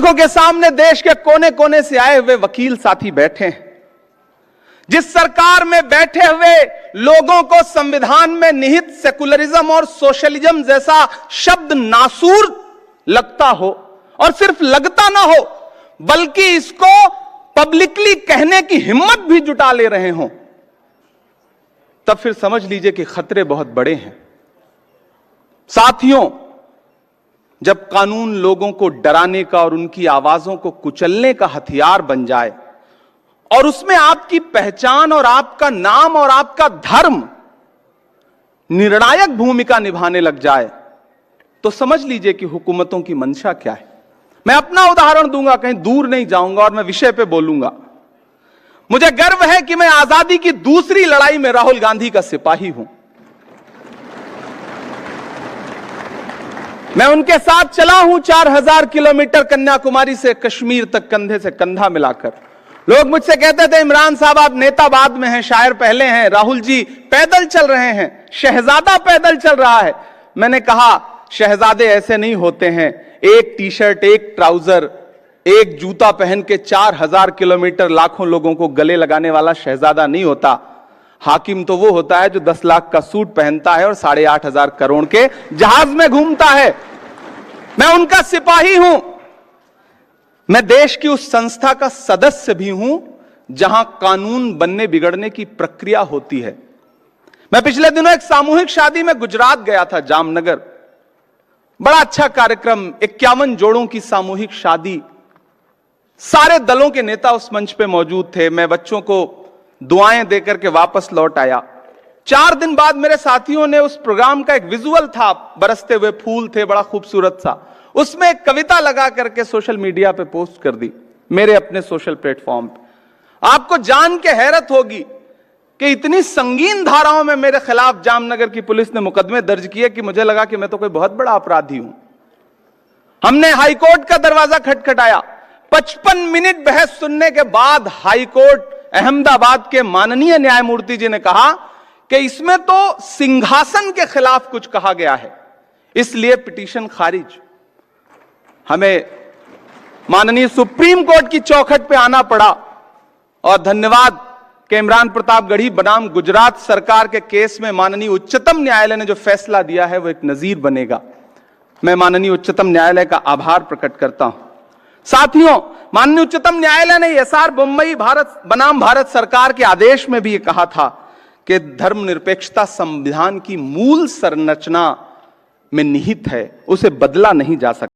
आंखों के सामने देश के कोने कोने से आए हुए वकील साथी बैठे हैं। जिस सरकार में बैठे हुए लोगों को संविधान में निहित सेकुलरिज्म और सोशलिज्म जैसा शब्द नासूर लगता हो, और सिर्फ लगता ना हो बल्कि इसको पब्लिकली कहने की हिम्मत भी जुटा ले रहे हों, तब फिर समझ लीजिए कि खतरे बहुत बड़े हैं। साथियों, जब कानून लोगों को डराने का और उनकी आवाजों को कुचलने का हथियार बन जाए और उसमें आपकी पहचान और आपका नाम और आपका धर्म निर्णायक भूमिका निभाने लग जाए, तो समझ लीजिए कि हुकूमतों की मंशा क्या है। मैं अपना उदाहरण दूंगा, कहीं दूर नहीं जाऊंगा और मैं विषय पे बोलूंगा। मुझे गर्व है कि मैं आजादी की दूसरी लड़ाई में राहुल गांधी का सिपाही हूं। मैं उनके साथ चला हूं 4000 किलोमीटर कन्याकुमारी से कश्मीर तक, कंधे से कंधा मिलाकर। लोग मुझसे कहते थे, इमरान साहब आप नेता बाद में हैं, शायर पहले हैं, राहुल जी पैदल चल रहे हैं, शहजादा पैदल चल रहा है। मैंने कहा, शहजादे ऐसे नहीं होते हैं। एक टी शर्ट, एक ट्राउजर, एक जूता पहन के 4000 किलोमीटर लाखों लोगों को गले लगाने वाला शहजादा नहीं होता। हाकिम तो वो होता है जो 10 लाख का सूट पहनता है और 8,500 करोड़ के जहाज में घूमता है। मैं उनका सिपाही हूं। मैं देश की उस संस्था का सदस्य भी हूं जहां कानून बनने बिगड़ने की प्रक्रिया होती है। मैं पिछले दिनों एक सामूहिक शादी में गुजरात गया था, जामनगर। बड़ा अच्छा कार्यक्रम, 51 जोड़ों की सामूहिक शादी। सारे दलों के नेता उस मंच पे मौजूद थे। मैं बच्चों को दुआएं देकर के वापस लौट आया। 4 दिन बाद मेरे साथियों ने उस प्रोग्राम का एक विजुअल था, बरसते हुए फूल थे, बड़ा खूबसूरत सा। उसमें एक कविता लगा करके सोशल मीडिया पे पोस्ट कर दी, मेरे अपने सोशल प्लेटफॉर्म पे। आपको जान के हैरत होगी कि इतनी संगीन धाराओं में मेरे खिलाफ जामनगर की पुलिस ने मुकदमे दर्ज किए कि मुझे लगा कि मैं तो कोई बहुत बड़ा अपराधी हूं। हमने हाईकोर्ट का दरवाजा खटखटाया। 55 मिनट बहस सुनने के बाद हाईकोर्ट अहमदाबाद के माननीय न्यायमूर्ति जी ने कहा कि इसमें तो सिंहासन के खिलाफ कुछ कहा गया है, इसलिए पिटीशन खारिज। हमें माननीय सुप्रीम कोर्ट की चौखट पे आना पड़ा, और धन्यवाद कि इमरान प्रतापगढ़ी बनाम गुजरात सरकार के केस में माननीय उच्चतम न्यायालय ने जो फैसला दिया है वो एक नजीर बनेगा। मैं माननीय उच्चतम न्यायालय का आभार प्रकट करता हूं। साथियों, माननीय उच्चतम न्यायालय ने एसआर बोम्मई भारत बनाम भारत सरकार के आदेश में भी ये कहा था कि धर्मनिरपेक्षता संविधान की मूल संरचना में निहित है, उसे बदला नहीं जा सकता।